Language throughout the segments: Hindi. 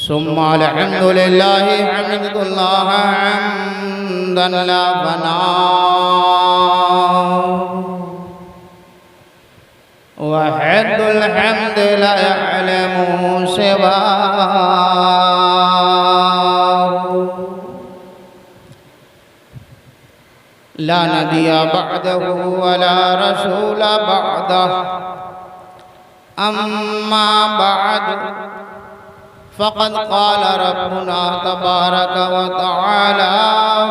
सुम्मा अल्हम्दुलिल्लाहि हम्दुल्लाह हम्दन ला बना वहदुल हम्द ला यअलमु सिवा ला नबिय्य बअदहु वला रसूल बअदहु अम्मा बअद फ़क़द क़ाल रब्बुना तबारक व तआला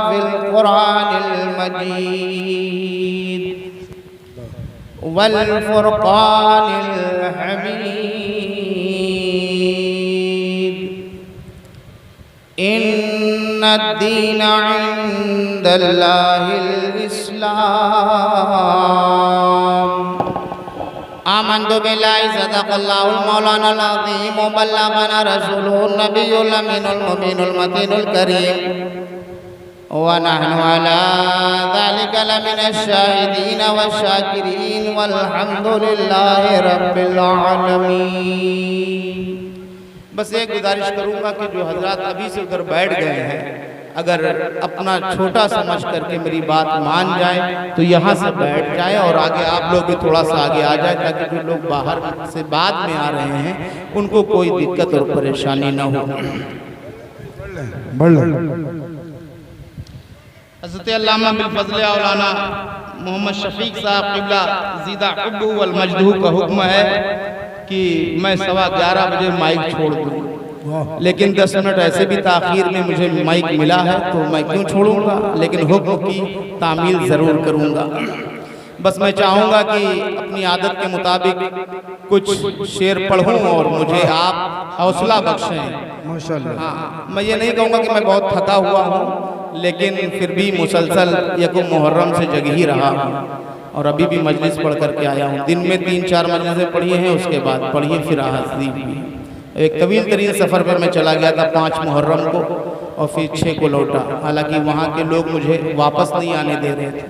फ़िल क़ुरानिल मजीद वल फ़ुरक़ानिल हमीद इन्नद-दीन इंदल्लाहिल इस्लाम आमन्तु बिल्लाहि सदक़ल्लाहुल मौलानाल अज़ीम व बल्लगना रसूलुहुन नबियुल अमीनुल मुबीनुल मतीनुल करीम व नहनु अला ज़ालिका लमिनश शाहिदीन वश्शाकिरीन वल्हम्दुलिल्लाहि रब्बिल आलमीन। बस एक गुजारिश करूँगा कि जो हजरात अभी से उधर बैठ गए हैं, अगर अपना छोटा समझ करके मेरी बात मान जाए तो यहाँ से बैठ जाए और आगे आप लोग भी थोड़ा सा आगे आ जाए, ताकि जो लोग बाहर से बाद में आ रहे हैं उनको कोई दिक्कत और परेशानी न हो। हज़रत अल्लामा बिल फ़ज़ल औलाना मोहम्मद शफीक साहब क़िबला ज़ीदा हुब्बु वल मजदू का हुक्म है कि मैं 11:15 बजे माइक छोड़ दूँ, लेकिन 10 मिनट ऐसे भी ताख़ीर में मुझे माइक मिला है तो मैं क्यों छोड़ूंगा, लेकिन हुक्म की तामील ज़रूर करूंगा। बस मैं चाहूँगा कि अपनी आदत के मुताबिक कुछ शेर पढ़ूँ और मुझे आप हौसला बख्शें। माशाअल्लाह। हाँ, मैं ये नहीं कहूँगा कि मैं बहुत थका हुआ हूँ, लेकिन फिर भी मुसलसल यकुम मुहर्रम से जग ही रहा हूँ और अभी भी मजलिस पढ़ करके आया हूँ। दिन में 3-4 मजलिसें पढ़ी हैं, उसके बाद पढ़िए फिर हाज़िरी भी। एक तवील तरीन सफ़र पर मैं चला गया था 5 मुहर्रम को और फिर 6 को लौटा। हालांकि वहाँ के लोग मुझे वापस नहीं आने दे रहे थे।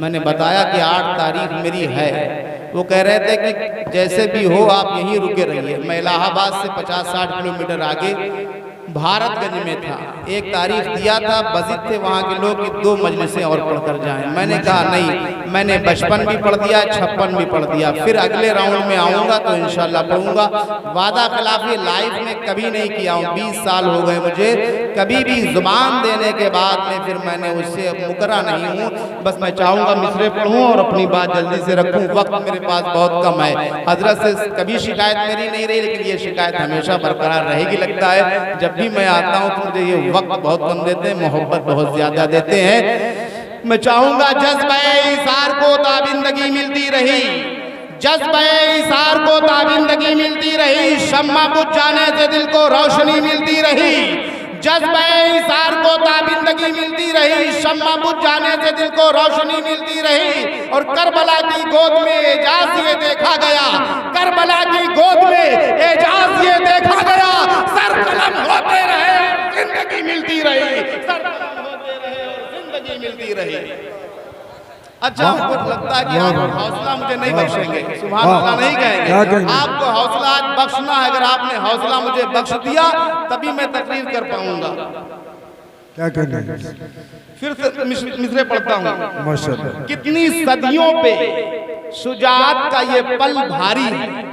मैंने बताया कि 8 तारीख मेरी है। वो कह रहे थे कि जैसे भी हो आप यहीं रुके रहिए। मैं इलाहाबाद से 50-60 किलोमीटर आगे भारतगंज में था। 1 तारीख दिया था, बज़िद थे वहाँ के लोग कि 2 मजलिसें और पढ़कर जाएं। मैंने कहा नहीं, मैंने 55 भी पढ़ दिया, 56 भी पढ़ दिया, फिर अगले राउंड में आऊँगा तो इंशाल्लाह पढ़ूँगा। वादा खिलाफी लाइफ में कभी नहीं किया हूँ, 20 साल हो गए मुझे। कभी भी ज़ुबान देने के बाद में फिर मैंने उससे मुकरा नहीं हूँ। बस मैं चाहूँगा मिसरे पढ़ूँ और अपनी बात जल्दी से रखूँ। वक्त मेरे पास बहुत कम है। हजरत से कभी शिकायत मेरी नहीं रही, लेकिन ये शिकायत हमेशा बरकरार रहेगी। लगता है जब भी मैं आता हूँ तो मुझे ये वक्त बहुत कम देते हैं, मोहब्बत बहुत ज्यादा देते हैं। मैं चाहूँगा जज्बे-ए-इसार को ताबिंदगी मिलती रही, जज्बे-ए-इसार को ताबिंदगी मिलती रही, शम्मा बुझ जाने से दिल को रोशनी मिलती रही। जज्बे-ए-इसार को ताबिंदगी मिलती रही, शम्मा बुझ जाने से दिल को रोशनी मिलती रही। और करबला की गोद में एजाज ये देखा गया, करबला की गोद में एजाज ये देखा गया। सर कलम होते रहे और जिंदगी मिलती रही, सर कलम होते रहे और जिंदगी मिलती रही। अच्छा, हमको लगता है कि आप हौसला मुझे नहीं बख्शेंगे, सुभान अल्लाह नहीं कहेंगे। आपको हौसला आज बख्शना है। अगर आपने हौसला मुझे बख्श दिया तभी मैं तकरीर कर पाऊंगा। क्या करना है? फिर से मिसरे पढ़ता हूँ। माशाअल्लाह। कितनी सदियों पे शुजाअत का ये पल भारी है।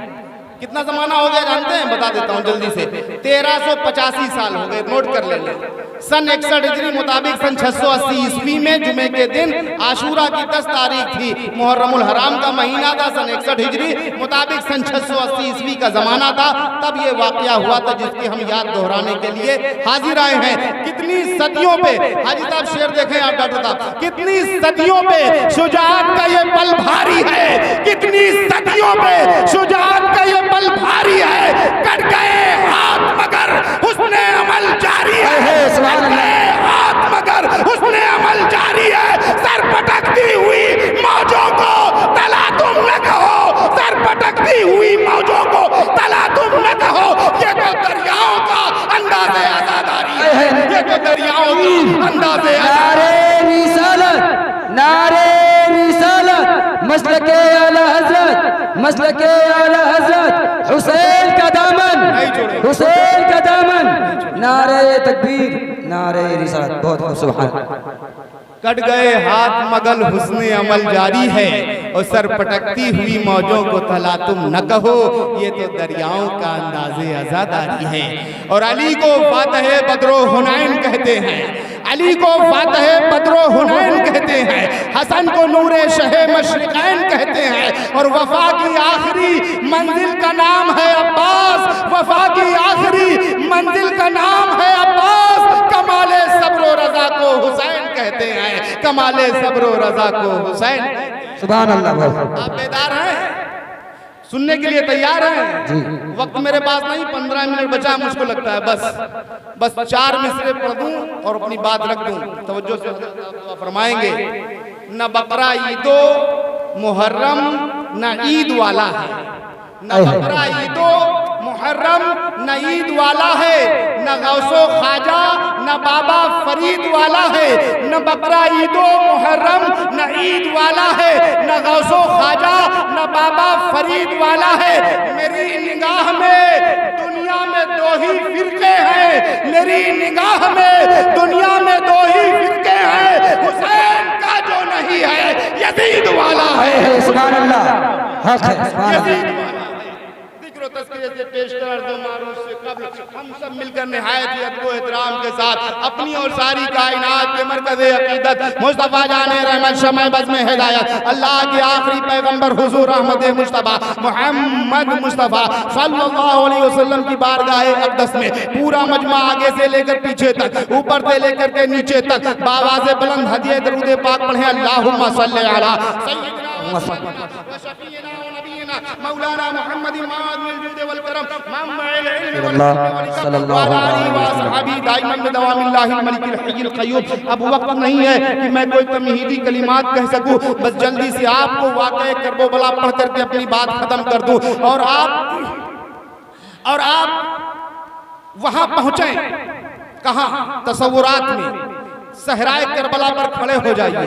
कितना जमाना हो गया जानते हैं? बता देता हूँ जल्दी से। 1385 साल हो गए, नोट कर लेंगे। सन 61 हिजरी मुताबिक सन 680 ईस्वी में जुमे के दिन आशूरा की 10 तारीख थी, मुहर्रमुल हराम का महीना था। सन 61 हिजरी मुताबिक सन 680 ईस्वी का जमाना था। तब ये वाकया हुआ था जिसकी हम याद दोहराने के लिए हाजिर आए हैं। कितनी सदियों पे, हाजी साहब शेर देखें आप डॉक्टर साहब, कितनी सदियों पे शुजाअत का ये पल भारी है, कितनी सदियों पे शुजाअत का ये पल भारी है। कट गए हाथ मगर हुस्ने अमल जारी है, कट गए हाथ मगर हुस्ने अमल जारी है। सर पटकती हुई मौजों को तला तुम न कहो, सर पटकती हुई मौजों को तला तुम न कहो। ये तो दरियाओं का अंदाज़े आज़ादारी है, ये तो दरियाओं का अंदाज़े। नारे रिसालत, नारे रिसालत, मसलके आला हज़रत, मसलके आला हज़रत। हुसैन का दामन, नारे तकबीर, नारे रिसालत। बहुत बहुत सुभान। कट गए हाथ मगल हुस्ने अमल जारी है, और सर पटकती हुई मौजों को तला तुम न कहो, ये तो दरियाओं का अंदाज़े आज़ादारी है। और अली को फातह बदरो हुनैन कहते हैं, अली को फातह बदरो हुनैन कहते हैं, हसन को नूरे शहे मशरिकैन कहते हैं, और वफा की आखिरी मंजिल का नाम है अब्बास, वफा की आखिरी मंजिल का नाम है अब्बास। कमाले सब्र रज़ा को हुसैन कहते हैं, कमाले सब्र रज़ा को हुसैन। सुभान अल्लाह। आप बेदार हैं, सुनने के लिए तैयार हैं? जी। वक्त मेरे पास नहीं, 15 मिनट बचा मुझको लगता है, बस 4 मिसरे पढ़ दूं और अपनी बात रख दूं। तवज्जो से दुआ फरमाएंगे। न बकरा ईदो मुहर्रम न ईद वाला है, न बकरा ईदो मुहर्रम न ईद वाला है, न गौसो ख्वाजा न बाबा फरीद वाला है। न बकरा ईदो मुहर्रम न ईद वाला है, न गौसो ख्वाजा न बाबा फरीद वाला है। मेरी निगाह में दुनिया में 2 ही फिरके हैं, मेरी निगाह में दुनिया में 2 ही फिरके हैं, हुसैन का जो नहीं है यजीद वाला है। सुभान अल्लाह, हक है, सुभान अल्लाह। तस्करे से पेश कर दो मारूफ से कब्ल हम सब मिलकर निहायत ही अदब व एहतराम के साथ अपनी और सारी कायनात के मरकज़े अक़ीदत मुस्तफ़ा जाने रहमत शमए बज़्म हिदायत अल्लाह के आखिरी पैगंबर हुज़ूर अहमद मुस्तफ़ा मोहम्मद मुस्तफ़ा सल्लल्लाहु अलैहि वसल्लम की बारगाह अक़दस में पूरा मजमा आगे से लेकर पीछे तक, ऊपर से लेकर के नीचे तक बावाज़े बुलंद हदिये दरूद पाक पढ़े। अल्लाहुम्मा सल्लि अला सय्यिदिना व शफ़ीना व नबीना मौलाना मुहम्मद अब वक्त नहीं है कि मैं कोई तमहीदी कलिमात कह सकूं, बस जल्दी से आपको वाक़या करबला पढ़ करके अपनी बात खत्म कर दूं और आप वहां पहुंचे। कहां? तसव्वुरात में सहराए करबला पर खड़े हो जाइए,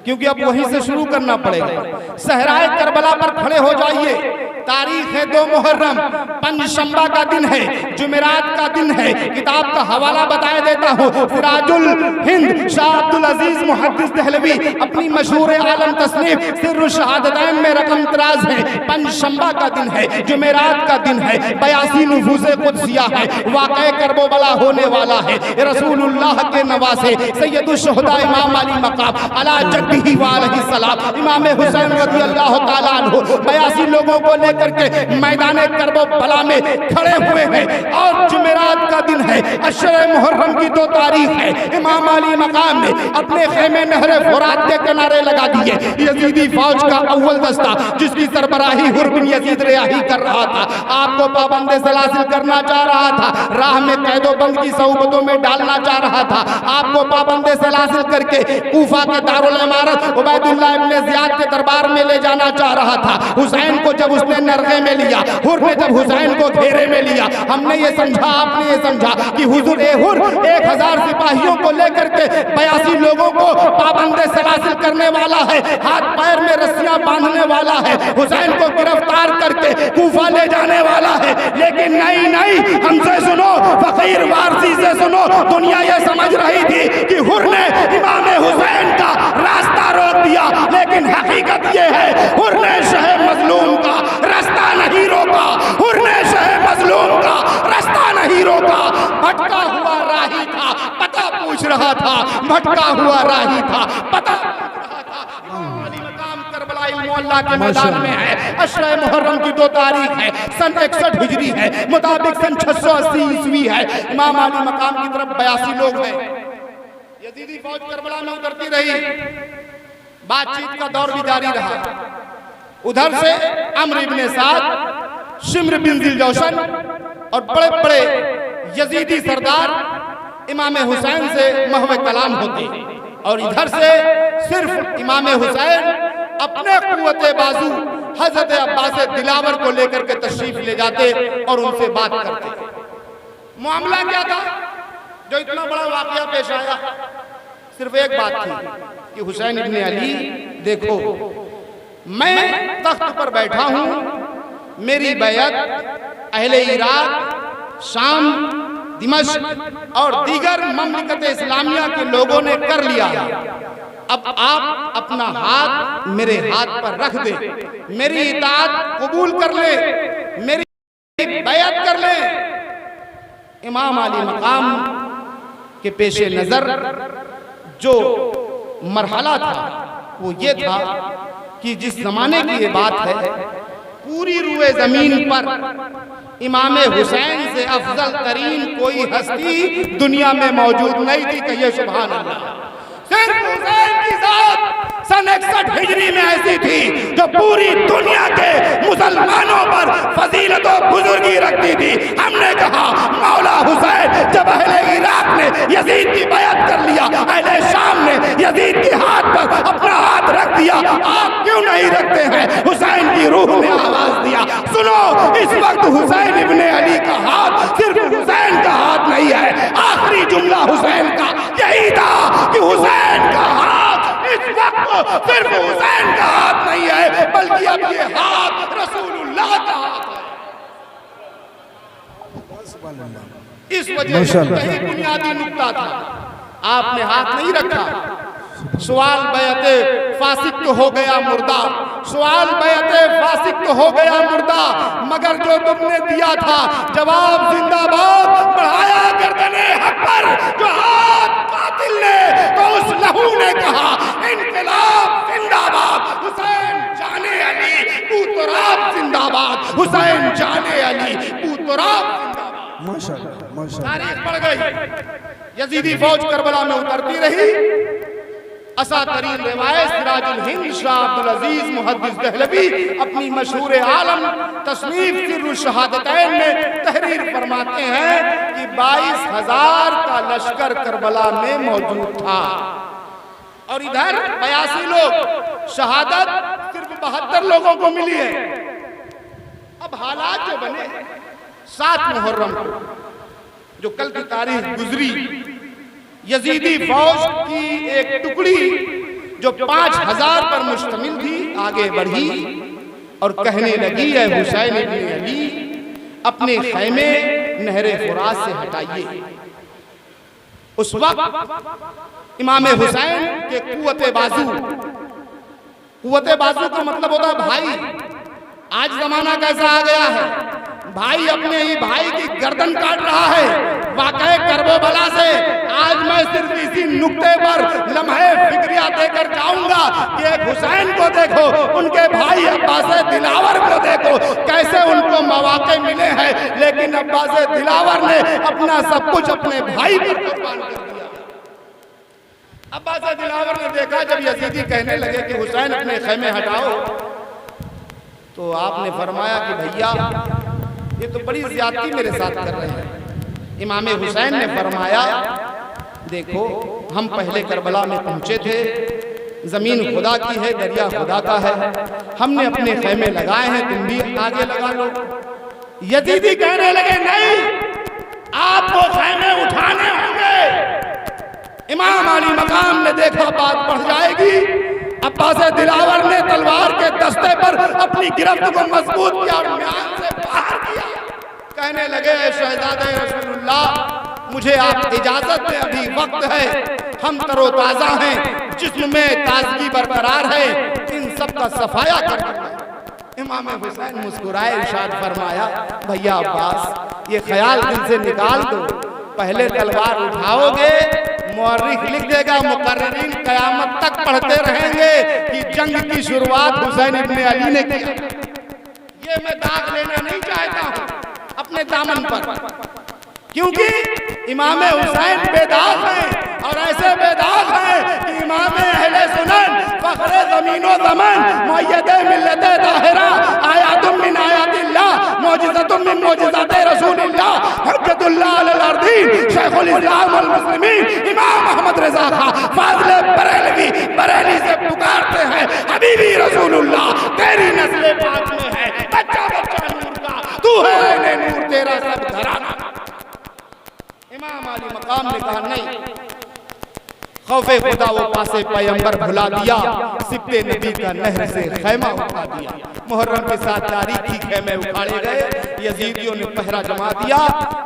क्योंकि अब वहीं से शुरू करना पड़ेगा। सहराए करबला पर खड़े हो जाइए। तारीख है 2 मुहर्रम, पंजशंबा का दिन है, जुमेरात का दिन है। किताब का हवाला बताया देता हूँ। सिराजुल हिंद शाह अब्दुल अजीज मुहद्दिस दहलवी अपनी मशहूर आलम तस्नीफ सिर्र शहादतैन में रकम तराज है। पंजशंबा का दिन है, जुमेरात का दिन है, 82 नुफूज़े कुद्सिया है, वाक़या करबला होने वाला है। रसूलुल्लाह के नवासे सैयदुश शुहदा इमाम अली मकाम अला जद्दिही व अलैहि सलाम इमाम हुसैन रज़ियल्लाहु ताला अन्हु 82 लोगों को लेकर के मैदान करबला में खड़े हुए हैं। और जुमेरात का दिन है, अशरे मुहर्रम की 2 तारीख है। इमाम अली मकाम ने अपने खेमे नहरे फुरात के किनारे लगा दिए। यजीदी फौज का अव्वल दस्ता जिसकी सरबराही हुर बिन यजीद रियाही कर रहा था, आपको पाबंदे सलासिल करना चाह रहा था, राह में कैदो बंद की सौबतों में डालना चाह रहा था, आपको पाबंदे सलासिल करके कूफा के दारुल इमारत उबैदुल्लाह इब्ने ज़ियाद के दरबार में ले जाना चाह रहा था। हुसैन को जब उसने नरगे में लिया, हुर ने जब हुसैन को घेरे में लिया, हमने ये समझा, आपने ये समझा कि हुजूर हुर 1000 सिपाहियों को लेकर के 82 लोगों को पाबंदे सलासिल करने वाला है, हाथ पैर में रस्सियां बांधने वाला है, हुसैन को गिरफ्तार करके कूफा ले जाने वाला है। लेकिन नहीं, हमसे सुनो, फकीर वारसी से सुनो। दुनिया ये समझ रही थी कि हुर ने इमाम हुसैन का रास्ता रोक दिया, लेकिन हकीकत ये है हुर ने शहे मजलूम का रास्ता नहीं रोका, हुर ने शहे मजलूम का रास्ता नहीं रोका। भटका हुआ राही था, पता पूछ रहा था, भटका हुआ राही था, पता मोहल्ला के मैदान में है। अशरे मुहर्रम की 2 तारीख है, सन 61 हिजरी है, मुताबिक सन 680 ईस्वी है। इमाम अली मकाम की तरफ 82 लोग हैं। यजीदी फौज करबला में उतरती रही, बातचीत का दौर भी जारी रहा। उधर से अम्र इब्ने साद, शिम्र बिन ज़िलजौशन और बड़े बड़े यजीदी सरदार इमाम हुसैन से महवे कलाम होते, और इधर से सिर्फ इमाम हुसैन अपने कुव्वते बाजू हजरत अब्बास दिलावर को लेकर के तशरीफ ले जाते और उनसे बात करते। मामला क्या था जो इतना बड़ा वाकया पेश आया? सिर्फ एक बात थी कि हुसैन इब्ने अली, देखो मैं तख्त पर बैठा हूं, मेरी बैयत अहले इराक शाम, दिमश्क और दीगर ममलिकत इस्लामिया के लोगों ने कर लिया। अब आप अपना हाथ मेरे हाथ पर रख दे, मेरी इताअत कबूल कर ले, मेरी बैअत कर ले। इमाम अली मकाम के पेशे नजर जो मरहला था वो ये था कि जिस जमाने की ये बात है, पूरी रूए जमीन पर इमाम हुसैन से अफजल तरीन कोई हस्ती दुनिया में मौजूद नहीं थी। कहिए सुभान अल्लाह। सिर्फ हुसैन की जात सन 61 हिजरी में ऐसी थी जो पूरी दुनिया के मुसलमानों पर फजीलत और बुजुर्गी रखती थी। हमने कहा मौला हुसैन जब अहले इराक ने यजीद की बैअत कर लिया, अहले शाम ने यजीद के हाथ पर अपना हाथ रख दिया, आप क्यों नहीं रखते हैं? हुसैन की रूह ने आवाज दिया, सुनो, इस वक्त हुसैन इब्ने अली का हाथ सिर्फ हुसैन का हाथ नहीं है। आखिरी जुमला हुसैन का यही था कि हुसैन का हाथ इस वक्त सिर्फ हुसैन का हाथ नहीं है, बल्कि अब ये हाथ रसूलुल्लाह का हाथ है। इस वजह से यही बुनियादी नुक्ता था। आपने हाथ नहीं रखा। सवाल बैअते फासिक तो हो गया मुर्दा, सवाल बैअते फासिक तो हो गया मुर्दा, मगर जो तुमने दिया था जवाब जिंदाबाद। बढ़ाया गर्दने हक पर जो हाथ कातिल ने, तो उस लहू ने कहा इनकलाब जिंदाबाद। हुसैन जाने अली बूतराब जिंदाबाद, हुसैन जाने अली बूतराब जिंदाबाद। माशाअल्लाह माशाअल्लाह। तारीख बढ़ गई, यजीदी फौज करबला में उतरती रही। असातरीन रिवायत सिराजुल हिंद शाह अब्दुल अजीज मुहद्दिस दहलवी अपनी मशहूर आलम तस्नीफ सिर्रुल शहादतैन में तहरीर फरमाते हैं कि 22,000 का लश्कर करबला में मौजूद था और इधर 82 लोग, शहादत सिर्फ 72 लोगों को मिली है। अब हालात जो बने 7 मुहर्रम को, जो कल की तारीख गुजरी, यजीदी फौज की एक टुकड़ी जो 5,000 पर मुश्तमिल थी आगे बढ़ी और कहने लगी है हुसैन इब्ने अली अपने खैमे नहरे फुरात से हटाइए। उस वक्त इमाम हुसैन के कुव्वते बाजू का मतलब होता है भाई। आज जमाना कैसा आ गया है, भाई अपने ही भाई की गर्दन काट रहा है। वाक़ए करबला से आज मैं सिर्फ इसी नुक्ते पर लम्हे फिक्रिया देकर जाऊंगा कि एक हुसैन को देखो, उनके भाई अब्बास दिलावर को देखो, कैसे उनको मौके मिले हैं, लेकिन अब्बास दिलावर ने अपना सब कुछ अपने भाई पर कुर्बान कर दिया। अब्बास दिलावर ने देखा जब यजीदी कहने लगे कि हुसैन अपने खैमे हटाओ, तो आपने फरमाया कि भैया ये तो बड़ी ज्यादती मेरे साथ कर रहे हैं। इमाम हुसैन ने फरमाया देखो, हम पहले करबला में पहुंचे थे, जमीन खुदा की है, दरिया खुदा का है, हमने अपने खैमे लगाए हैं, तुम भी आगे लगा लो। यजीदी कहने लगे नहीं, आपको खैमे उठाने होंगे। इमाम अली मकाम ने देखा बात बढ़ जाएगी, अब्बास दिलावर ने तलवार के दस्ते पर अपनी गिरफ्त को मजबूत किया और म्यान से बाहर किया। कहने लगे शहजादे रसूलुल्लाह, मुझे आप इजाजत दें, अभी वक्त है, हम तरोताजा हैं, जिस्म में ताजगी बरकरार है, इन सब का सफाया कर दें। इमाम हुसैन मुस्कुराए, इरशाद फरमाया भैया अब्बास ये ख्याल दिल से निकाल दो, पहले तलवार उठाओगे, मुअर्रिख लिख देगा, मुकर्रिरीन कयामत तक पढ़ते रहेंगे कि जंग की शुरुआत हुसैन इब्ने अली ने की। ये मैं दाग लेना नहीं चाहता हूं अपने दामन पर, क्योंकि इमाम हुसैन बेदाग हैं और ऐसे बेदाग हैं कि इमाम अहले सुनन फखरे ज़मीनो ज़मान मुअय्यदे मिल्लते ताहिरा आयातुम मिन आयातिल्लाह मौजिज़तुम मिन मौजिज़ाते रसूलिल्लाह हुज्जतुल्लाह अलल अर्दीन शेखुल इस्लाम वल मुस्लिमीन इमाम अहमद रज़ा खां फाज़िले बरेलवी बरेली से पुकारते हैं हबीबी रसूलुल्लाह, तेरी नस्ल पाक में है बच्चा बच्चा नूर का, तू है नूर तेरा सब घराना। इमाम अली मकाम ने कहा नहीं, खौफे खुदा वो पासे पैगंबर भुला दिया, सिप्ते नबी का नहर से खैमा उठा दिया। मुहर्रम के 7 तारीख की खैमे उखाड़े गए, यजीदियों ने पहरा जमा दिया।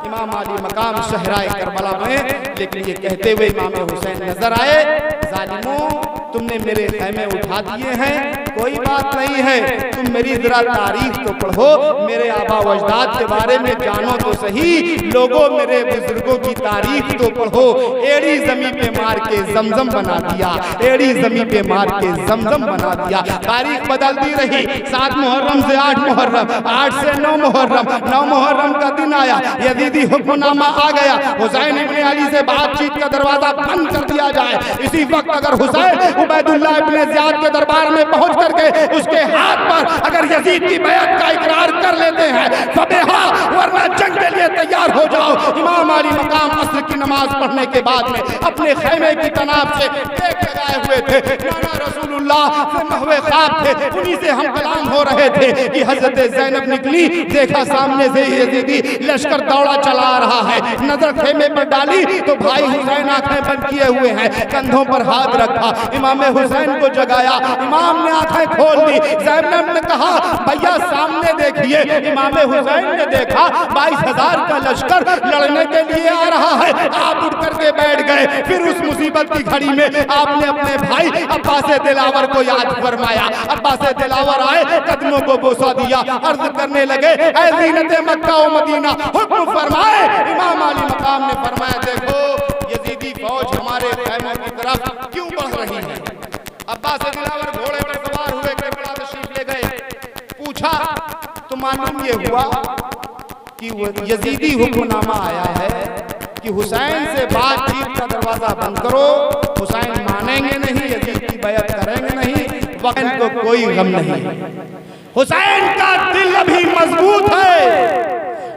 इमाम अली मकाम शहराए करबला में, लेकिन ये कहते हुए इमाम हुसैन नजर आए, जालिमों तुमने मेरे खैमे उठा दिए हैं, कोई बात नहीं है, तुम मेरी जरा तारीख तो पढ़ो, मेरे आबा व अजदाद के बारे में जानो तो सही, लोगों मेरे बुजुर्गों की तारीख तो पढ़ो। एड़ी जमी पे मार के जमजम बना दिया, एड़ी जमी पे मार के जमजम बना दिया। तारीख बदलती रही, 7 मुहर्रम से 8 मुहर्रम, 8 से 9 मुहर्रम, 9 मुहर्रम का दिन आया, यजीदी हुक्मनामा आ गया, हुसैन इब्ने अली से बातचीत का दरवाजा बंद कर दिया जाए। इसी वक्त अगर हुसैन उबैदुल्लाह इब्ने ज़ियाद के दरबार में पहुंच करके उसके हाथ पर अगर यजीद की बैत का इकरार कर लेते हैं, फबेहा, वरना जंग के लिए तैयार हो जाओ। इमाम अली मकाम असर की नमाज पढ़ने के बाद में अपने खैमे की तनाब से टेक लगाए हुए थे, नाना रसूलुल्लाह से महवे ख्वाब थे, उन्हीं से हम कलाम हो रहे थे कि हजरत ज़ैनब निकली, देखा सामने से यजीदी लश्कर दौड़ा चला आ रहा है, नजर खैमे पर डाली तो भाई हुसैन आंखें बंद किए हुए हैं, कंधों पर हाथ रखा, इमाम हुसैन को जगाया, इमाम ने आंखें खोल दी। ज़ैनब ने कहा भैया सामने देखिए, इमाम हुसैन ने देखा 22,000 का लश्कर लड़ने के लिए आ रहा है, आप उठ करके बैठ गए। फिर उस मुसीबत की घड़ी में आपने अपने भाई अब्बास दिलावर को याद फरमाया, अब्बास दिलावर आए, कदमों को बोसा दिया, अर्ज करने लगे ऐ ज़ीनत मक्का व मदीना हुक्म फरमाए। इमाम अली मकाम ने फरमाया देखो यजीदी फौज हमारे खैमों की तरफ क्यों बढ़ रही है। अब्बास दिलावर घोड़े पर सवार हुए करबला तशरीफ ले गए। पूछा तो मालूम ये हुआ कि वो यजीदी हुक्मनामा आया है कि हुसैन से बातचीत का दरवाजा बंद करो, हुसैन मानेंगे नहीं, यजीद की बैत करेंगे नहीं, वक़्त को कोई गम नहीं। हुसैन का दिल अभी मजबूत है,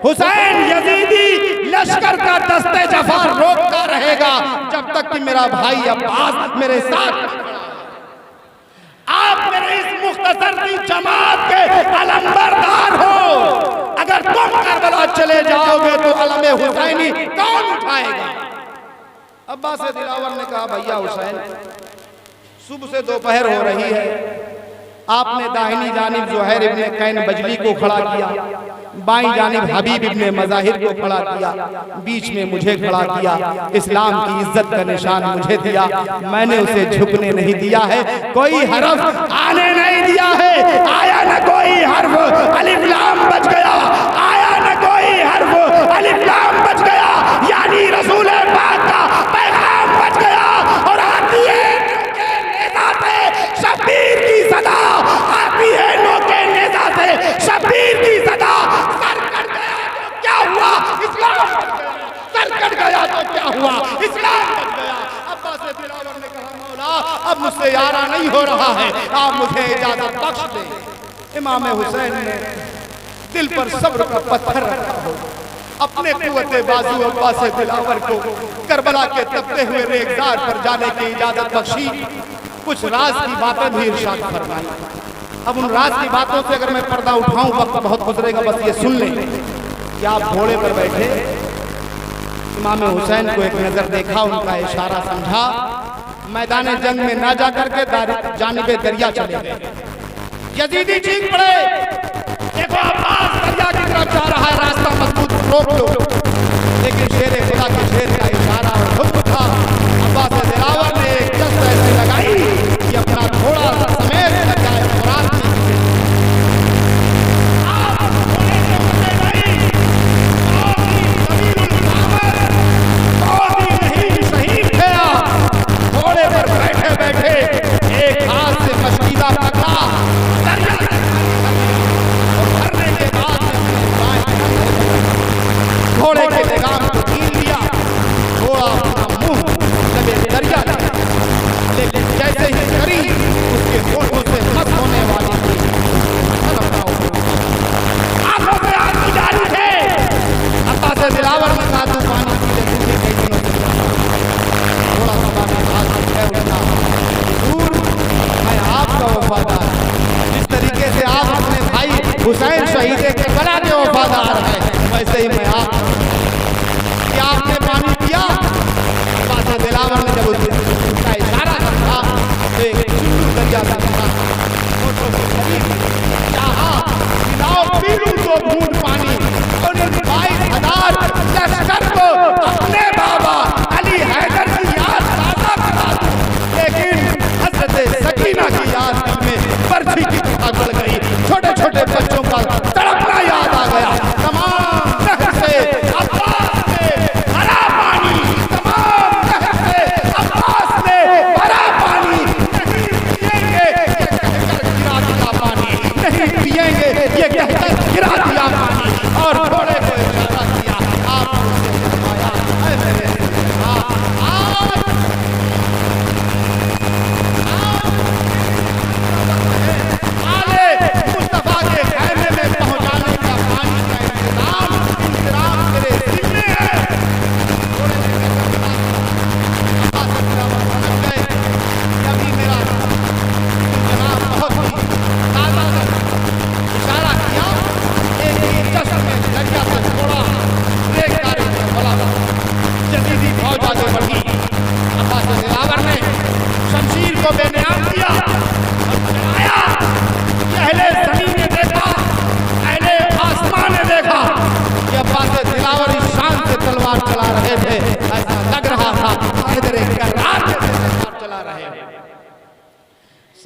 हुसैन यजीदी लश्कर का दस्ते जफार रोकता रहेगा जब तक कि मेरा भाई अब्बास मेरे साथ। आप मेरे इस मुख्तसर सी जमात के अलंबरदार हो, अगर तुम करबला चले जाओगे तो अलमे हुसैनी कौन उठाएगा। अब्बास दिलावर ने कहा भैया हुसैन सुबह से दोपहर हो रही है, आपने दाहिनी जानिब ज़ुहैर इब्ने कैन बजली को खड़ा किया, बाईं जानिब हबीब इब्ने मज़ाहिर को खड़ा किया, बीच में मुझे खड़ा किया, इस्लाम की इज्जत का निशान मुझे दिया, मैंने उसे झुकने नहीं दिया है, कोई हरफ आने नहीं दिया है, आया न कोई हर्फ अलिफ लाम बच गया, आया न कोई हर्फ अलिफ लाम बच गया, यानी रसूल पाक का पैगाम बच गया। और आती है शब्बीर की सदा, आती है नोके नेज़ा से शब्बीर की सदा। सर कट गया तो क्या हुआ, इस्लाम बच गया, सर कट गया तो क्या हुआ, इस्लाम बच गया। अब्बास दिलावर ने कहा मौला अब मुझसे यारा नहीं हो रहा है, आप मुझे इजाजत बख्श दें। इमाम हुसैन ने दिल पर सब्र का पत्थर रखा हो, अपने कुव्वते बाजू अब्बास दिलावर को करबला के तपते हुए रेगजार पर जाने की इजाजत बख्शी। कुछ राज की बातें भी इरशाद फरमाई। अब उन राज की बातों से अगर मैं पर्दा उठाऊं वक्त बहुत गुजरेगा, बस ये सुन लें कि आप घोड़े पर बैठे इमाम हुसैन को एक नजर देखा, उनका इशारा समझा, मैदान जंग में ना जाकर के जानिबे दरिया चले गए। यजीदी चीख पड़े देखो अब्बास दरिया की तरफ जा रहा है, रास्ता मजबूत रोक लो, लेकिन शेर खुदा के शेर का इशारा और हुक्म था। अब्बास दिलावर ने एक जस्त ऐसे लगाई कि अपना थोड़ा सा समेत लग जाए फरार की। आप घोड़े से उतरे नहीं, नहीं शहीद थे आप। घोड़े पर बैठे बैठे एक हाथ से मशकीदा पकड़ा और भरने के बाद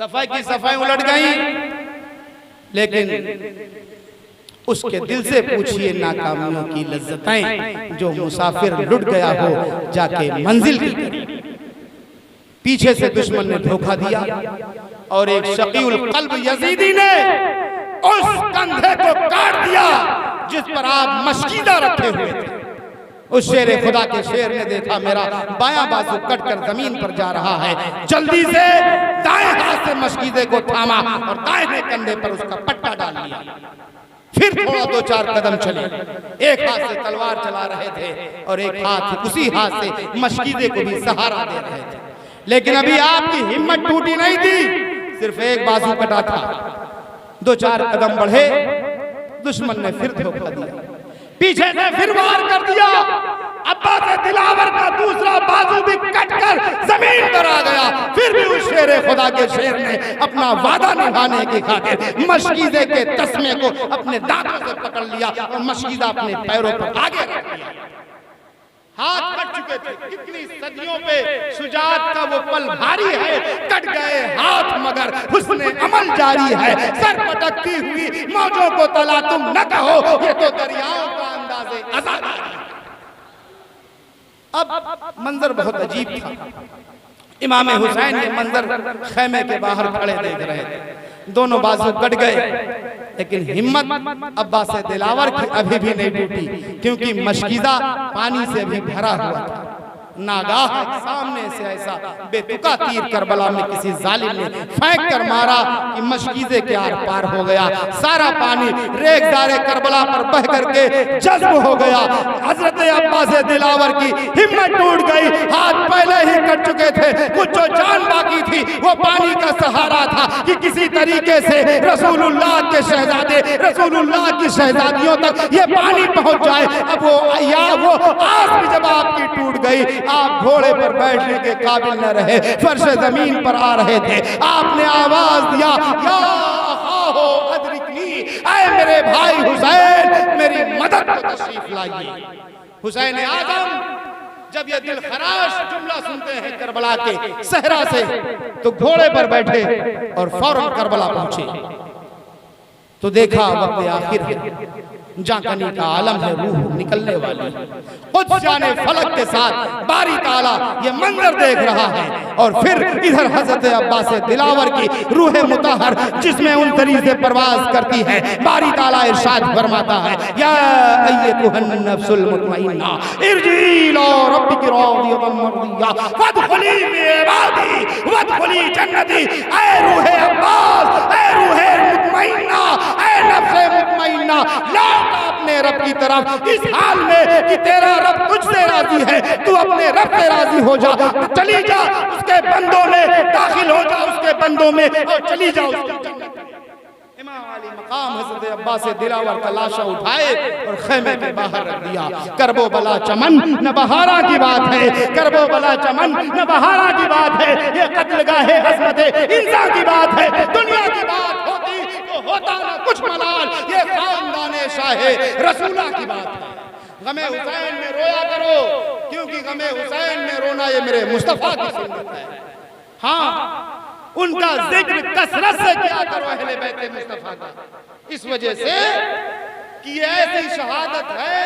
सफाई की सफाई उलट गई, लेकिन उसके दिल से पूछिए नाकामियों की लज्जतें, जो मुसाफिर लुट गया हो जाके मंजिल की करीब। पीछे से दुश्मन ने धोखा दिया और एक शकीउल कल्ब यजीदी ने उस कंधे को काट दिया जिस पर आप मशकीदा रखे हुए थे। उस शेर खुदा के शेर ने देखा मेरा बायां बाजू कटकर जमीन पर जा रहा है, जल्दी से दाएं हाथ से मशकीदे को थामा और दाएं कंधे पर उसका पट्टा डाल लिया। फिर थोड़ा 2-4 कदम चले, एक हाथ से तलवार चला रहे थे और एक हाथ उसी हाथ से मशकीदे को भी सहारा दे रहे थे। लेकिन अभी आपकी हिम्मत टूटी नहीं थी, सिर्फ एक बाजू कटा था। 2-4 कदम बढ़े, दुश्मन ने फिर धोखा दिया, पीछे से फिर वार कर दिया। अब्बास दिलावर का दूसरा बाजू भी कटकर जमीन पर आ गया। फिर भी उस शेर खुदा के शेर ने अपना वादा निभाने की खातिर मशकीदे के तस्मे को अपने दांतों से पकड़ लिया और मशकीदा अपने पैरों पर आगे रख दिया। हाथ कट चुके थे, कितनी सदियों पे शुजाअत का वो पल भारी है। कट गए हाथ मगर हुस्ने अमल जारी है। सर पटकती हुई मौजों को तला तुम न कहो, ये तो दरियाओं का अंदाज़े अज़ादारी है। अब मंजर बहुत अजीब था। इमाम हुसैन ये मंजर खेमे के बाहर खड़े देख रहे थे। दोनों बाजू कट गए, लेकिन हिम्मत अब्बास दिलावर की अभी भी नहीं टूटी, क्योंकि मशकीदा पानी से भी भरा हुआ था। नागाह सामने से ऐसा बेतुका तीर करबला में किसी जालिम ने फेंक कर मारा कि मशकीज़े के आर पार हो गया। सारा पानी रेगदारे करबला पर बह करके जज्ब हो गया। हजरत अब्बास दिलावर की हिम्मत टूट गई। हाथ पहले ही कट चुके थे, कुछ जो जान बाकी थी वो पानी का सहारा था कि किसी तरीके से रसूलुल्लाह के शहजादे, रसूलुल्लाह की शहजादियों तक ये पानी पहुंच जाए। अब वो आस भी जब आपकी टूट गई, आप घोड़े पर बैठने के काबिल न रहे, फर्श जमीन पर आ रहे थे। आपने आवाज दिया, या अखाहो अदरिकनी, ऐ मेरे भाई हुसैन, मेरी मदद को तशरीफ लाइए। हुसैन आज़म जब ये दिल खराश जुमला सुनते हैं करबला के सहरा से, तो घोड़े पर बैठे और फौरन करबला पहुंचे। तो देखा वक्त आखिर है, जाकनी का आलम है, रूह निकलने वाली। खुद जाने फलक के साथ बारी ताला ये मंजर देख रहा है। और फिर इधर हजरत अब्बास दिलावर की रूह मुतहर जिसमें उन तरी से परवाज करती है, बारी ताला इरशाद फरमाता है, या अय्यतुहन नफ्सुल मुतमइन्ना इरजी इला रब्बिकी रादियतन मर्दिया फदखुली फी इबादी वदखुली जन्नती। ऐ रूह अब्बास, ऐ रूह मुतमइन्ना, ऐ नफ्स मुतमइन्ना, लौट अपने रब की तरफ इस हाल में कि तेरा रब तुझसे राजी है। तू अपने रब से राजी हो जा, चली जा उसके बंदों में, दाखिल हो जा उसके बंदों में और चली जा उसकी जन्नत में। इमाम अली मकाम हज़रत अब्बास दिलावर का लाशा उठाए और खेमे के बाहर रख दिया। करबो बला चमन न बहारा की बात है, करबो बला चमन न बहारा की बात है। ये कत्लगाहे हज़रत इंसान की बात है। दुनिया की बात होती तो होता ना कुछ मलाल, ये खानदाने शाहे रसूला की बात है। गमे हुसैन में रोया करो, क्योंकि गमे हुसैन में रोना ये मेरे मुस्तफा की सुन्नत है। हाँ, उनका जिक्र कसरत से किया करो अहले बैत मुस्तफा का, इस वजह से कि ये ऐसी शहादत है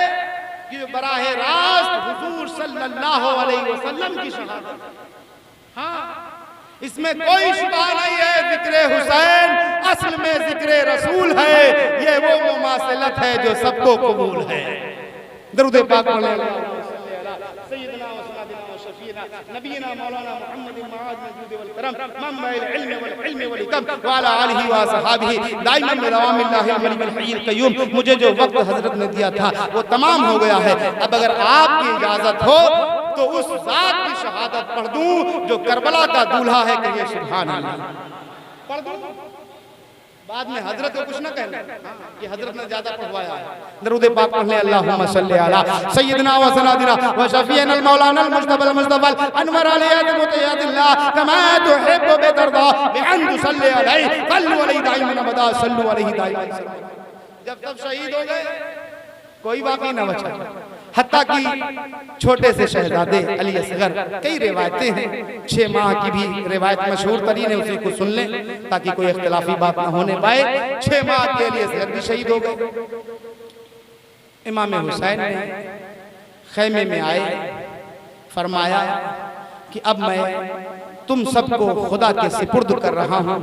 कि बराहे रास्त हुजूर सल्लल्लाहु अलैहि वसल्लम की शहादत है। हाँ, इसमें कोई शुबा नहीं है। जिक्र हुसैन असल में जिक्र रसूल है। ये वो मुमासिलत है जो सबको कबूल है। दरूद पाक पढ़े सय्यदना व सय्यदना व शफीना नबीना मौलाना मुहम्मद माद मजूद वल करम मंबइल इल्म वल हिकम व अला आलिहि व असहाबिहि दाइमन बिदवामिल्लाहिल मलिकिल हय्यिल कय्यूम। मुझे जो वक्त हजरत ने दिया था वो तमाम हो गया है। अब अगर आपकी इजाजत हो तो उस जात की शहादत पढ़ दूं जो करबला का दूल्हा है, कहिए सुभान अल्लाह। पढ़ दूं, बाद में हजरत को कुछ ना कहना, ये हजरत ने ज्यादा पढ़वाया है। दरूद पाक पढ़ ले, अल्लाहुम्मा सल्ली अला सय्यिदना व सनदिना व शफीना अल मौलाना अल मुज्तबा अल मुस्तफा अनवर अलैहि मुतय्यदिल्लाह कमा तुहिब्बु बितरदा बिअन तुसल्ली अलैहि सल्लु अलैहि दाइमन अबदा सल्लु अलैहि दाइमन। जब सब शहीद हो गए कोई बाकी ना बचा। हत्ता कि छोटे से शहजादे अली असगर, कई रिवायतें हैं, 6 माह की भी रिवायत मशहूर तरीन है, उसी को सुन लें ताकि कोई इख्तिलाफी बात ना होने पाए। 6 माह के अली असगर भी शहीद हो गए। इमाम हुसैन ने खैमे में आए, फरमाया कि अब मैं तुम सबको खुदा के सिपुर्द कर रहा हूँ।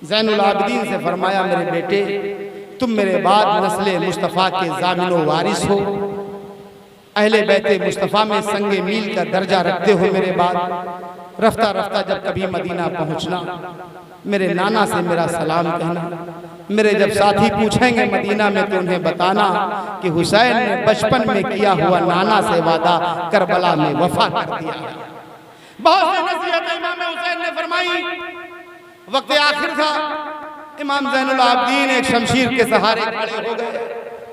ज़ैनुल आबिदीन से फरमाया मेरे बेटे, तुम मेरे बाद नस्ले मुस्तफ़ा के ज़ामिनो वारिस हो, अहले बैते मुस्तफ़ा में संगे मील का दर्जा रखते हो मेरे बाद। रफ्ता रफ्ता जब कभी मदीना पहुँचना, मेरे नाना से मेरा सलाम कहना। मेरे जब साथी पूछेंगे मदीना में तो उन्हें बताना कि हुसैन ने बचपन में किया हुआ नाना से वादा करबला में वफा कर दिया। बहुत सी नसीहतें इमाम हुसैन ने फरमाई। वक्त आखिर था, इमाम ज़ैनुल आबिदीन एक शमशीर के सहारे खड़े हो गए।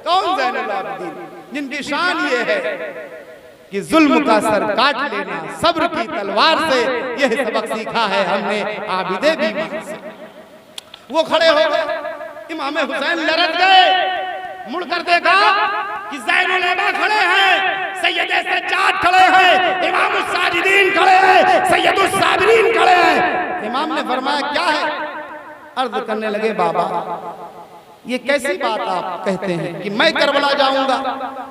कौन ज़ैनुल आबिदीन? जिनकी शान ये है कि जुल्म का सर काट लेना, सब्र की तलवार से यह सबक सीखा है हमने आबिदे बीमार से। वो खड़े हो गए, इमाम हुसैन लरज गए, मुड़कर देखा कि ज़ैनुल आबिदीन खड़े हैं, सैयद सज्जाद खड़े हैं, इमाम साजिदीन खड़े हैं, सैयद साबिरीन खड़े हैं। इमाम ने फरमाया क्या है? अर्ज करने लगे बाबा ये कैसी बात आप कहते हैं कि मैं करबला जाऊंगा?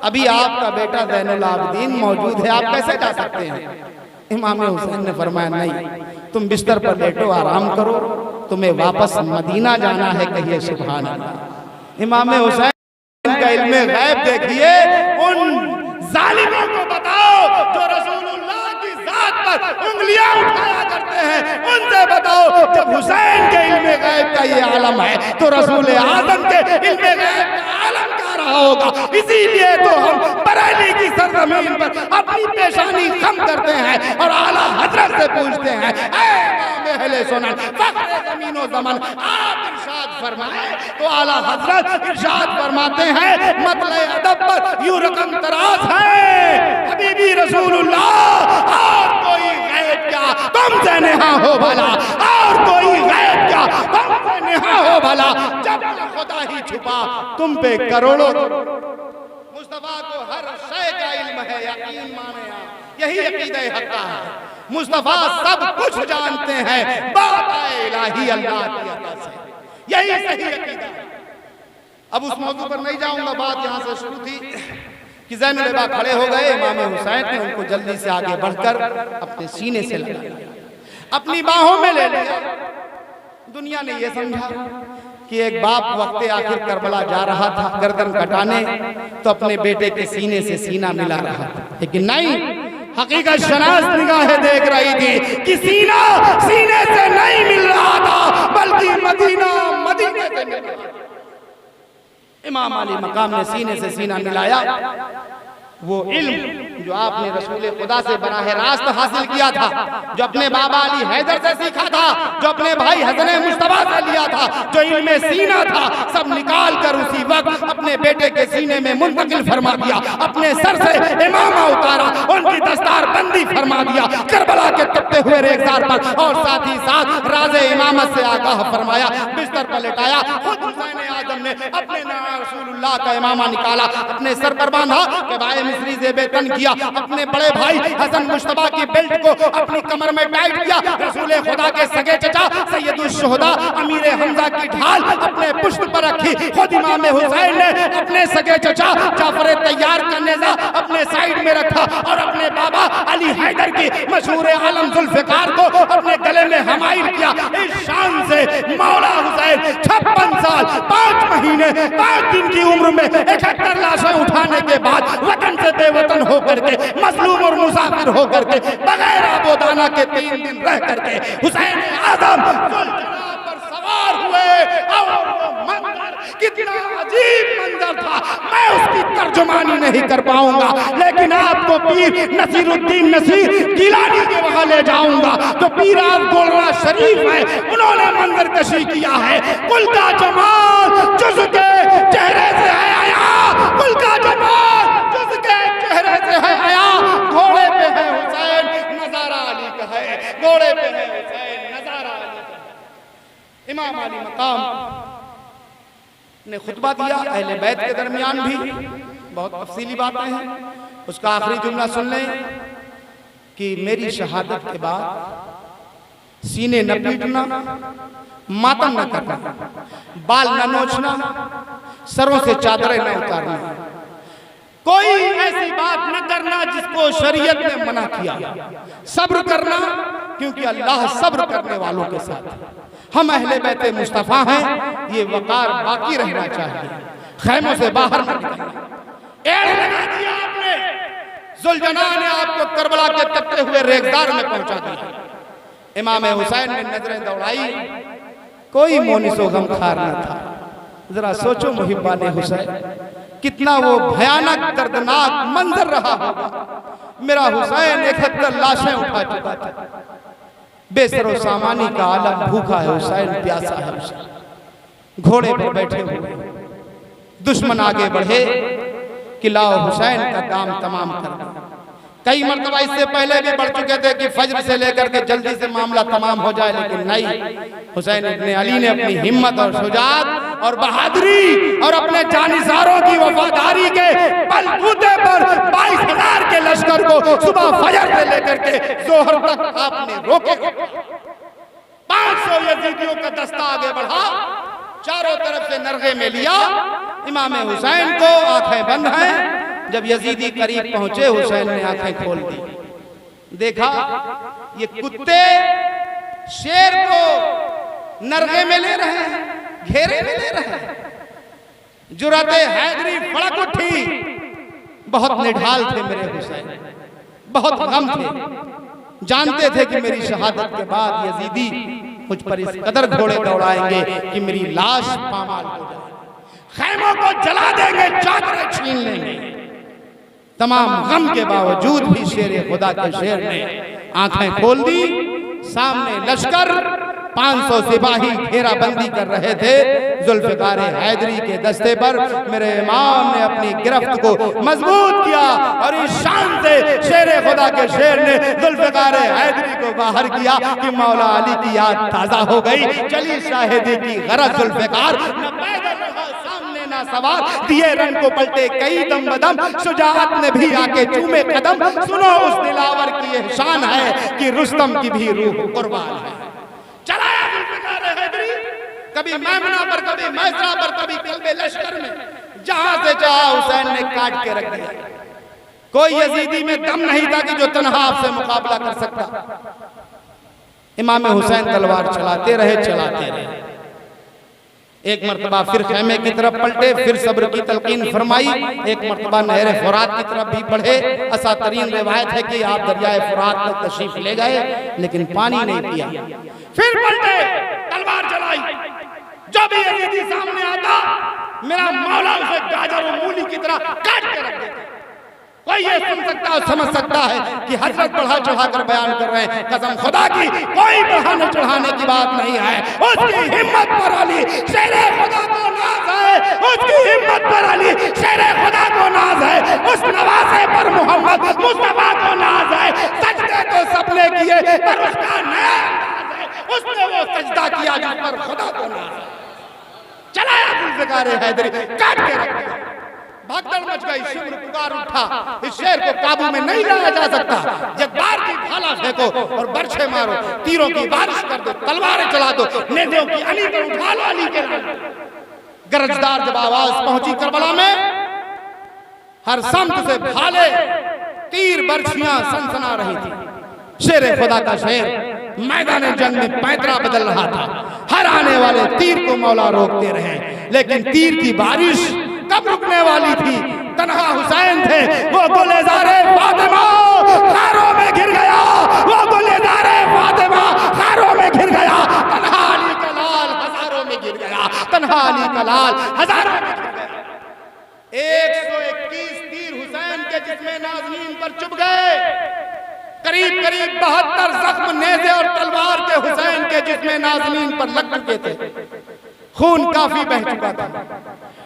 अभी आपका बेटा ज़ैनुल आबिदीन मौजूद है, आप कैसे जा सकते हैं? इमाम हुसैन ने फरमाया नहीं, तुम बिस्तर पर लेटो, आराम करो, तुम्हें वापस मदीना जाना है, कहिए सुभान अल्लाह। इमाम हुसैन का इल्मे गैब देखिए, उन जालिमों को बताओ जो रसूलुल्लाह की जात पर उंगलियां उठाया करते हैं, उनसे बताओ जब हुसैन के इल्मे गैब का ये आलम है तो रसूल आज़म के इल्मे गैब का आलम क्या रहा होगा। इसीलिए तो हम बरेली की सरजमीन पर अपनी पेशानी खम करते हैं और आला हजरत से पूछते हैं, अहले सुनन फख्रे ज़मीन व ज़मान, आप इरशाद फरमाए। तो आला हजरत इरशाद फरमाते हैं, मतले अदब पर यूं रकम तराज है हबीबी रसूलुल्लाह, और कोई गैब क्या तुमसे नेहा हो भला, और कोई गैब क्या तुमसे नेहा हो भला, जब खुदा ही छुपा तुम पे करोड़ों। मुस्तफा को हर शय का इल्म है, यकीन माने आप, यही अकीदा हक़्क़ा है। मुस्तफा सब कुछ जानते हैं, बात आए इलाही अल्लाह की अता से, यही सही अकीदा है। अब उस मौजू पर नहीं जाऊंगा, बात यहाँ से शुरू थी कि ज़ैनुल आबिदीन खड़े हो गए। इमाम हुसैन ने उनको जल्दी से आगे बढ़कर अपने सीने से लगा लिया, अपनी बाहों में ले लिया। दुनिया ने यह समझा कि एक बाप वक्त आखिर करबला जा रहा था गर्दन कटाने, तो अपने बेटे के सीने से सीना मिला रहा था, लेकिन नहीं, हकीकत शनास निगाहें देख रही थी कि सीना सीने से नहीं मिल रहा था, बल्कि मदीना मदीने से मिल रहा था। इमाम अली मकाम ने सीने से सीना मिलाया। वो इल्म जो आपने रसूल खुदा से बराह रास्त हासिल किया था, जो अपने बाबा अली हैदर से सीखा था, जो अपने भाई हसन मुस्तफा से लिया था, जो इल्मे सीना था, सब निकाल कर उसी वक्त अपने बेटे के सीने में मुंतकिल फरमा दिया। अपने सर से इमामा उतारा, उनकी दस्तार बंदी फरमा दिया करबला के तपते हुए रेखसार पर, और साथ ही साथ राज़े इमामत से आगाह फरमाया, बिस्तर पर लेटाया। खुद हुसैन आज़म ने अपने रसूलुल्लाह का इमामा निकाला, अपने सर पर बांधा, के मिस्री से बेतन किया, अपने बड़े भाई हसन मुश्तबा की बेल्ट को अपनी कमर में टाइट किया। रसूल खुदा के सगे चचा सैयदुल शुहदा अमीर हमजा की ढाल अपने पुष्ट पर रखी। खुद इमाम हुसैन ने अपने सगे चचा जाफर तैयार का नेज़ा अपने साइड में रखा और अपने बाबा अली हैदर की मशहूर आलम जुल्फ़िकार को अपने गले में हमाइल किया। इस शान से मौला हुसैन 56 साल 5 महीने 5 दिन की उम्र में 71 लाशें उठाने के बाद वतन से बेवतन होकर के, मजलूम और मुसाफिर होकर के, बगैर आबोदाना के 3 दिन रह करके हुसैन आज़म जुल्जनाब पर सवार हुए। और वो मंजर कितना अजीब मंजर था, मैं उसकी तर्जुमानी नहीं कर पाऊंगा, लेकिन आपको पीर नसीरुद्दीन नसीर गिलानी के वहां ले जाऊंगा। तो पीर आप गोलरा शरीफ है, उन्होंने मंजर कशी किया है। कुल का जमाल जुज़ के चेहरे से है आया, कुल का जमाल जुज़ के चेहरे से है आया। घोड़े पे है हुसैन, नजारा अली का है, घोड़े पे है हुसैन, नजारा अली का है। इमाम अली मकाम ने खुतबा दिया, अहले बैत के दरमियान भी बहुत तफसीली बातें हैं। उसका आखिरी जुमला सुन लें कि मेरी शहादत के बाद सीने न पीटना, मातम न करना, बाल न नोचना, सरों से चादरें न उतारना, कोई ऐसी बात न करना जिसको शरीयत ने मना किया, सब्र करना क्योंकि अल्लाह सब्र करने वालों के साथ है। हम अहले बैते मुस्तफा हैं, ये वकार बाकी रहना चाहिए, खैमों से बाहर न निकलना। एड़ लगा दिया आपने, जुल्जना ने आपको करबला के तपते हुए रेगदार में पहुंचा दिया। इमाम हुसैन ने नजरें दौड़ाई, कोई मोनिसो गमखार न था। जरा सोचो मुहिब्बाने हुसैन, कितना वो भयानक दर्दनाक मंजर रहा होगा। मेरा हुसैन 71 लाशें उठा चुका था, बेसरो सामानी का आलम, भूखा है हुसैन, प्यासा है हुसैन, घोड़े पर बैठे हुए। दुश्मन आगे बढ़े कि लाओ हुसैन का काम तमाम कर दो। कई मरतबा इससे पहले भी बढ़ चुके थे कि फज्र से लेकर के जल्दी से मामला तमाम हो जाए, लेकिन नहीं, हुसैन इब्ने अली ने अपनी हिम्मत और शुजाअत और बहादुरी और अपने जानिसारों की वफादारी के बलबूते पर 22,000 के लश्कर को सुबह फजर से लेकर के जोहर तक आपने रोके। 500 यजीदियों का दस्ता आगे बढ़ा, चारों तरफ से नरगे में लिया। इमाम हुसैन को आंखें बंद हैं। जब यजीदी करीब पहुंचे, हुसैन ने आंखें खोल दी, देखा ये कुत्ते शेर को नरगे में ले रहे हैं, घेरे में ले रहे हैं। जुराते हैदरी फड़क उठी। बहुत निढाल थे मेरे हुसैन, बहुत गम थे, जानते थे कि मेरी शहादत के बाद यजीदी मुझ पर इस कदर घोड़े दौड़ाएंगे कि मेरी लाश पामाल हो जाए, खैमों को जला देंगे, चादरें छीन लेंगे। तमाम गम के बावजूद भी शेर खुदा के शेर ने आंखें खोल दी। सामने लश्कर 500 सिपाही घेराबंदी कर रहे थे जुल्फ़िकार हैदरी के दस्ते पर। मेरे इमाम ने अपनी गिरफ्त को मजबूत किया और इस शान से शेर खुदा के शेर ने जुल्फ़िकार हैदरी को बाहर किया कि मौला अली की याद ताज़ा हो गई। चली शाहिदी की गरज जुल्फ़िकार, न पैदल रहा सामने ना सवार, दिए रंग को पलटे कई दम बदम, शुजाअत ने भी आके चूमे कदम। सुनो उस दिलावर की यह शान है कि रुस्तम की भी रूह कुर्बान है। चलाया जुल्फ़िकार हैदरी, कभी मैमना पर, कभी मैसरा पर, कभी कल्बे लश्कर में, जहां से चाहा हुसैन ने काट के रख दिया। कोई यजीदी में दम नहीं था कि जो तन्हा आपसे मुकाबला कर सकता। इमाम हुसैन तलवार चलाते रहे। एक मर्तबा फिर खैमे की तरफ पलटे, फिर सब्र की तलकीन फरमाई। एक मर्तबा नहर फुरात की तरफ भी बढ़े। असातरीन रिवायत है कि आप दरियाए फुरात तक तशरीफ ले गए, लेकिन पानी नहीं पिया। फिर पलटे, तलवार चलाई। जब यजीदी सामने आता, मेरा मौला उसे गाजर और मूली की तरह काट के रख देता। कोई ये सुन सकता और समझ सकता है कि हजरत बढ़ा चढ़ाकर बयान कर रहे हैं। कसम खुदा की कोई बढ़ाने चढ़ाने की बात नहीं है। उसकी हिम्मत पर अली शेरे खुदा को नाज है, उसकी हिम्मत पर अली शेरे खुदा को नाज है, उस नवासे पर मोहम्मद मुस्तफा को नाज है। सजदे तो सबने किए पर उसका नया अंदाज है, उसने वो सजदा किया जिस पर खुदा को नाज है। चलाया जुल्फ़िकार हैदरी, काट के रख दिया। भगदड़ मच गई, शिब्र पुकार उठा। इस शेर को काबू में नहीं लाया जा सकता। जब्बार की भाला फेंको और बरछे मारो, तीरों की बारिश कर दो, तलवारें चला दो, नेज़ों की अली पर उठा लो अली के नाम। गरजदार जब आवाज पहुंची करबला में, हर समत से भाले, तीर, बरछियां सनसना रही थी। शेर खुदा का शेर मैदान जंग में पैंतरा बदल रहा था। हर आने वाले तीर को मौला रोकते रहे, लेकिन तीर की बारिश कब रुकने वाली थी? तन्हा हुसैन थे, वो गुलेज़ारे फातिमा खारों में गिर गया, वो गुलेज़ारे फातिमा खारों में गिर गया। तन्हा अली का लाल हजारों में गिर गया, तन्हा अली का लाल हजारों में गिर गया। 121 तीर हुसैन के जिस्म नाज़नीन पर चुभ गए। करीब करीब 72 जख्म नेज़े और तलवार के हुसैन के जिस्म नाज़नीन पर लग चुके थे। खून काफी बह चुका था,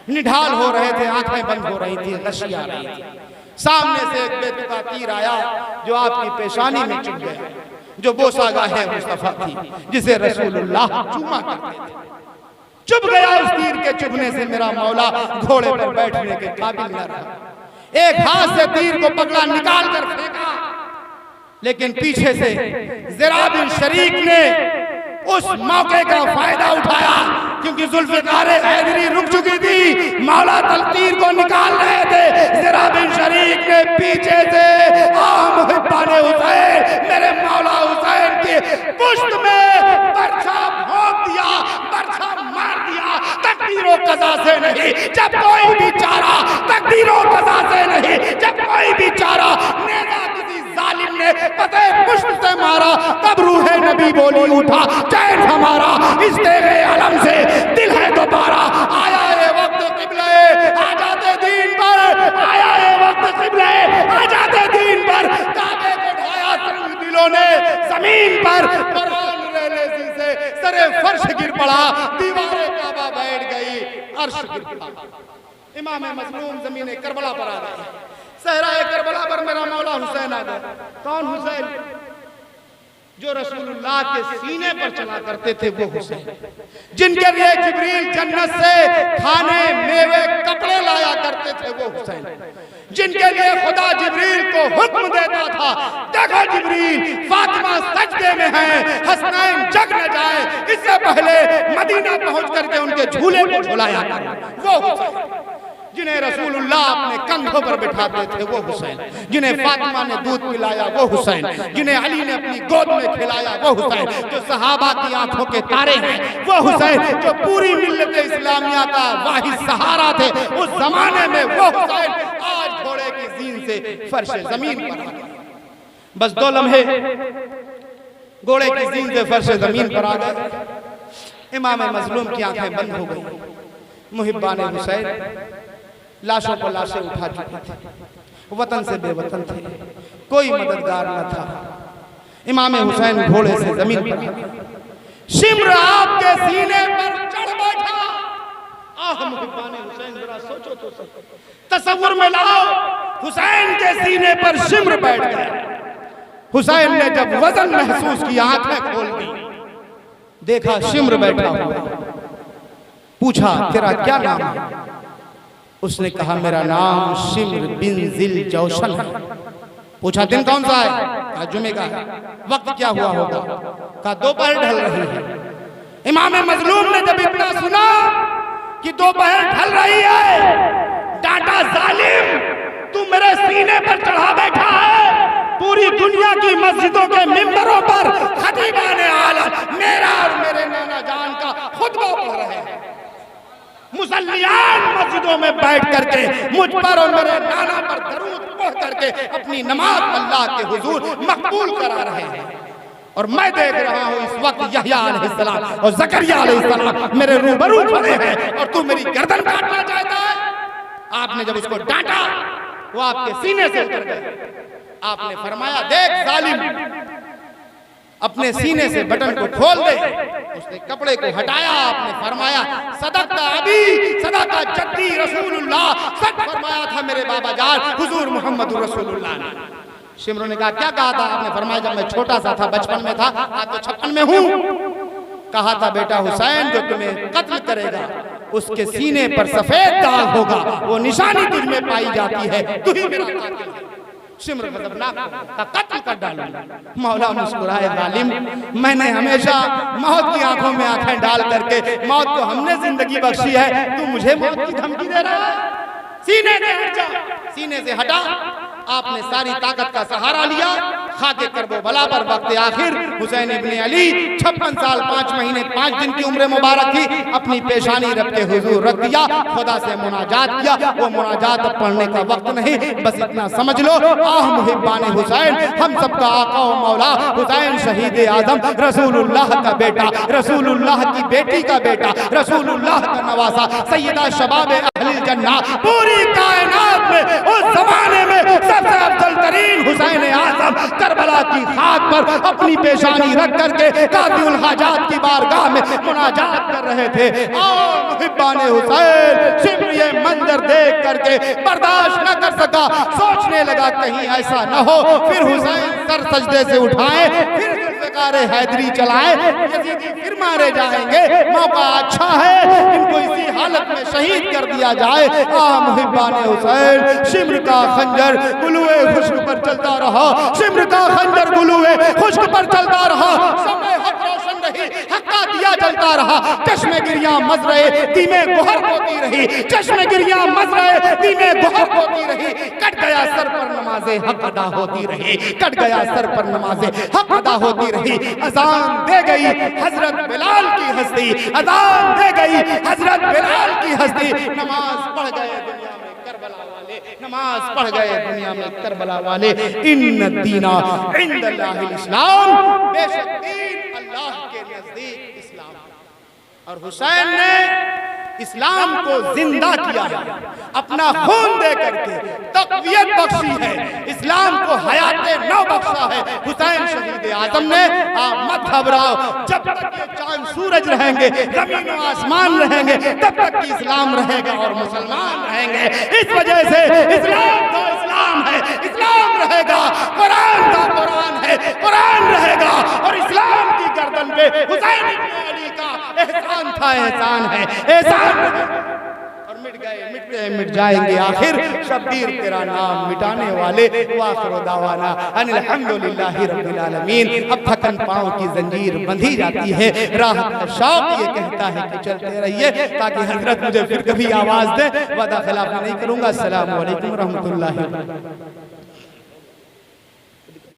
निढाल हो रहे थे, आंखें बंद हो रही थी, रशी आ रही थी। सामने से एक बेतुका तीर आया जो आपकी पेशानी में चुभ गया, जो बोसागाहे मुस्तफा थी, जिसे रसूलुल्लाह चूमा करते थे। चुभ गया। उस तीर के चुभने से मेरा मौला घोड़े पर बैठने के काबिल न रहा। एक हाथ से तीर को पकड़ा, निकाल कर फेंका, लेकिन पीछे से ज़िरा बिन शरीक ने उस मौके का फायदा उठाया, क्योंकि जुल्फ़िकार हैदरी रुक चुकी थी, मौला तलतीर को निकाल रहे थे। ज़िरा बिन शरीक ने पीछे से मुहिब्बाने हुसैन, मेरे मौला हुसैन की पुश्त में बरछा भोंक दिया, बरछा मार दिया। तकदीरों कज़ा से नहीं, जब कोई भी चारा, तकदीरों कज़ा से नहीं, जब कोई भी चारा, नेज़ा किसी जालिम ने पते पुष्ट से मारा, तब रूहे नबी बोली उठा चैन हमारा, इस तेरे अलम से दिल है दोबारा। आया ये वक्त क़िबले आजादे दीन पर, आया ये वक्त क़िबले आजादे दीन पर। काबे को ढाया संग दिलों ने जमीन पर, कुरान रेलेज़ी से सरे फर्श गिर पड़ा, दीवारे काबा बैठ गई, अर्श गिर पड़ा। इमाम मज़लूम ज़मीने करबला पर आ गए, सहराए करबला पर मेरा मौला हुसैन आ गया। कौन हुसैन? जो रसूलुल्लाह के सीने पर चला करते थे वो हुसैन, जिनके लिए जिब्रील जन्नत से खाने, मेवे, कपड़े लाया करते थे वो हुसैन, जिनके लिए खुदा जिब्रील को हुक्म देता था, देखो जिब्रील फातिमा सजदे में है, हसनैन जग न जाए, इससे पहले मदीना पहुंच करके उनके झूले को झुलाया करो, वो हुसैन। जिन्हें रसूलुल्लाह अपने कंधों पर बिठाते थे वो हुसैन, जिन्हें फातिमा ने दूध पिलाया वो हुसैन, जिन्हें अली ने अपनी गोद में खिलाया वो हुसैन, जो सहाबा की आंखों के तारे हैं वो हुसैन, जो पूरी मिल्लत इस्लामिया का वाहिद सहारा थे उस जमाने में वो हुसैन, आज घोड़े की जीन से फर्श जमीन पर आ गए। बस 2 लम्हे घोड़े की जीन से फर्श जमीन पर आ गए। इमाम मज़लूम की आंखें बंद हो गई। मुहिब्बाने हुसैन लाशों पर लाशें उठा चुके थे, वतन से बेवतन थे, कोई मददगार न था। इमाम हुसैन घोड़े से जमीन पर आ गए, शिम्र आपके सीने पर चढ़ बैठा। आह मुहिब्बाने हुसैन, जरा सोचो तो सही, तसव्वुर में लाओ, हुसैन के सीने पर शिम्र बैठ गया। हुसैन ने जब वजन महसूस किया, आंखें खोल दी, देखा शिम्र बैठा हुआ। पूछा तेरा क्या नाम है? उसने कहा मेरा नाम शिम्र बिन जिल जौशन है। पूछा दिन कौन सा है? कहा जुमे का है। वक्त क्या हुआ होगा? कहा दोपहर ढल रही है। इमाम मजलूम ने जब इतना सुना कि दोपहर ढल रही है, डांटा जालिम, तू मेरे सीने पर चढ़ा बैठा है, पूरी दुनिया की मस्जिदों के मिंबरों पर खतीबाने आलम मेरा और मेरे नाना जान का खुतबा पढ़ रहे हैं, मुसल्लियान मस्जिदों में बैठ करके मुझ पर और मेरे नाना पर दरूद पढ़ करके अपनी नमाज अल्लाह के हुजूर मकबूल करा रहे हैं। और मैं देख रहा हूँ इस वक्त यहया अलैहिस्सलाम और ज़करिया अलैहिस्सलाम मेरे रूबरू खड़े हैं और तू मेरी गर्दन काटना चाहता है। आपने जब उसको डांटा वो आपके सीने से उतर गए। आपने फरमाया देख जालिम, अपने सीने से बटन को खोल दे। उसने कपड़े को हटाया। आपने फरमाया सदक़ता अबी सदक़ा जद्दी रसूलुल्लाह, सच फरमाया था मेरे बाबा जान हुजूर मोहम्मद रसूलुल्लाह ने। शिम्र ने कहा क्या कहा था? आपने फरमाया जब मैं छोटा सा था, बचपन में था, आज तो 56 में हूँ। कहा था बेटा हुसैन जो तुम्हें कत्ल करेगा उसके सीने पर सफेद दाग होगा, वो निशानी तुझ में पाई जाती है, तू ही मेरा कातिल है। शिम्र खतरनाक का कत्ल कर डाला। मौला मुस्कुराए जालिम, मैंने हमेशा मौत की आंखों में आंखें डाल करके मौत को हमने जिंदगी बख्शी है, तू मुझे मौत की धमकी दे रहा है? सीने से हट जा। सीने से हटा। आपने सारी ताकत का सहारा लिया। खाके करबला पर वक्त आखिर हुसैन इब्ने अली 56 साल 5 महीने 5 दिन की उम्र मुबारक थी, अपनी पेशानी रब के हुजूर रख दिया, खुदा से मुनाजात किया। वो मुनाजात अब पढ़ने का वक्त नहीं, बस इतना समझ लो आह मुहिब्बाने हुसैन, हम सबका आका व मौला हुसैन शहीद आजम, रसूलुल्लाह का बेटा, रसूलुल्लाह की बेटी का बेटा, रसूलुल्लाह का नवासा, सैयदा शबाब अहलिल जन्नह, पूरी कायनात में उस जमाने में सबसे अफजल तरीन हुसैन आजम करबला की खाक पर अपनी पेशानी रख करके कादिउल हाजात की बारगाह में मुनाजात कर रहे थे। और मुहिब्बाने हुसैन शिम्र ये मंजर देख करके बर्दाश्त न कर सका, सोचने लगा कहीं ऐसा न हो फिर हुसैन सर सजदे से उठाए, फिर सरकार हैदरी चलाए, यजीदी फिर मारे जाएंगे। मौका अच्छा है, इनको इसी हालत में शहीद कर दिया जाए। मुहिब्बान हुसैन, शिम्र का खंजर गुलूए खुश्क पर चलता रहा, शिम्र का खंजर गुलूए खुश्क पर चलता रहा। समय हक रोशन रही, हक का दिया जलता रहा। चश्मे गिरियां मज रहे, दीमे गोहर होती रही, चश्मे गिरियां मज रहे, दीमे गोहर होती रही। कट गया सर पर नमाज़े हक अदा होती रही, कट गया सर पर नमाज़े हक अदा होती रही। अजान दे गई हजरत बिलाल की हस्ती, अजान दे गई हजरत बिलाल की हस्ती। नमाज पढ़ गए दुनिया में करबला वाले, नमाज पढ़ गए दुनिया में करबला वाले। इन्न दीना इंदल्लाहिल इस्लाम, बेशक दीन अल्लाह के नजदीक इस्लाम। और हुसैन ने इस्लाम को जिंदा किया है, अपना खून दे करके तक़वियत बख्शी है, इस्लाम को हयाते नौ बख्शा है हुसैन शहीद आजम ने। आप मत घबराओ, जब तक ये चांद सूरज रहेंगे, जमीन और आसमान रहेंगे, तब तक कि इस्लाम रहेगा और मुसलमान रहेंगे। इस वजह से इस्लाम तो इस्लाम है, इस्लाम रहेगा, कुरान का कुरान है, कुरान रहेगा। और इस्लाम की गर्दन पे हुसैन इब्न अली का एहसान था, एहसान है, एहसान। और मिट गए, मिट जाएंगे आखिर शब्बीर तेरा नाम मिटाने वाले। वाखिर दावाना अनिल हम्दुलिल्लाहि रब्बिल आलमीन। अब थकन पांव की जंजीर बंधी जाती है, राह का शौक ये कहता है कि चलते रहिए, ताकि हजरत मुझे फिर कभी आवाज दे। वादा खिलाफ नहीं करूंगा। अस्सलामु अलैकुम रहमतुल्लाहि।